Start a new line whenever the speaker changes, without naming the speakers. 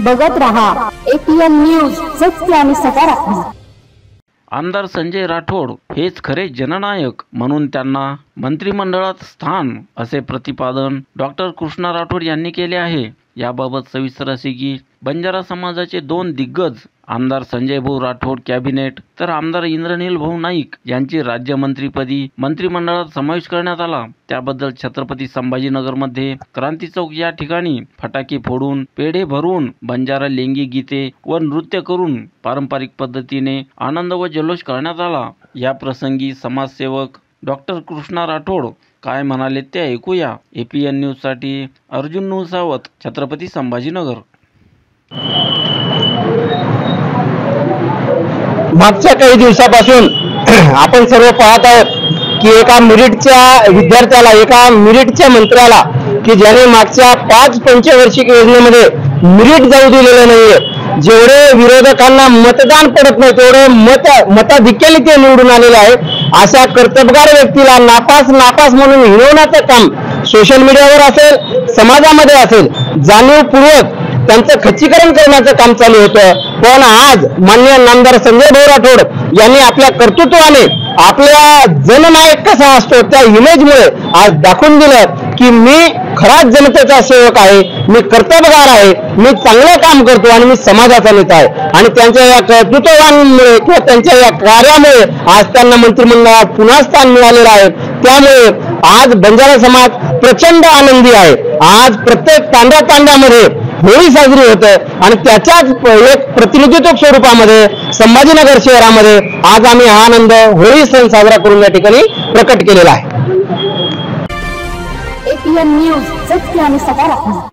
बघत रहा APN news, सत्य आणि सकारात्मक।
आमदार संजय राठोड हेच खरे जननायक म्हणून त्यांना मंत्रिमंडळात स्थान असे प्रतिपादन डॉक्टर कृष्णा राठोड यांनी केले आहे। याबाबत सविस्तर असे की बंजारा समाजाचे दोन दिग्गज आमदार संजय भाऊ राठोड कॅबिनेट तर आमदार इंद्रनील भाऊ नाईक यांची राज्यमंत्रीपदी मंत्रिमंडळात समावेश करण्यात आला। त्याबद्दल छत्रपती संभाजीनगरमध्ये क्रांती चौक या ठिकाणी फटाके फोडून, पेढे भरून, बंजारा लेंगी गीते व नृत्य करून पारंपरिक पद्धतीने आनंद व जल्लोष करण्यात आला। या प्रसंगी समाजसेवक डॉक्टर कृष्णा राठोड काय म्हणाले ते ऐकूया। APN न्यूज साठी अर्जुन नुसावत, छत्रपती संभाजीनगर।
मागच्या काही दिवसापासून आपण सर्व पाहत आहोत की एका मेरिटच्या विद्यार्थ्याला, एका मेरिटच्या मंत्र्याला की ज्याने मागच्या 5 पंचवार्षिक योजनेमध्ये मेरिट जाऊ दिलेलं नाहीये, जेवढे विरोधकांना मतदान पडत नाही तेवढे मताधिक्याने ते निवडून आलेले आहे, अशा कर्तबगार व्यक्तीला नापास म्हणून हिणवण्याचं काम सोशल मीडियावर असेल, समाजामध्ये असेल, जाणीवपूर्वक त्यांचं खच्चीकरण करण्याचं काम चालू होतं। पण आज माननीय नामदार संजय भाऊ राठोड यांनी आपल्या कर्तृत्वाने आपल्या जननायक कसा असतो त्या इमेजमुळे आज दाखवून दिलं की मी खराच जनतेचा सेवक आहे, मी कर्तबगार आहे, मी चांगलं काम करतो आणि मी समाजाचा नेता आहे। आणि त्यांच्या या कर्तृत्वामुळे किंवा त्यांच्या या कार्यामुळे आज त्यांना मंत्रिमंडळात पुन्हा स्थान मिळालेलं आहे। त्यामुळे आज बंजारा समाज प्रचंड आनंदी आहे। आज प्रत्येक तांड्यामध्ये होळी साजरी होते आणि त्याच्याच एक प्रतिनिधित्व स्वरूपामध्ये संभाजीनगर शहरामध्ये आज आम्ही हा आनंद होळी सण साजरा करून या ठिकाणी प्रकट केलेला आहे।
APN न्यूज, सत्य आणि सकारात्मक।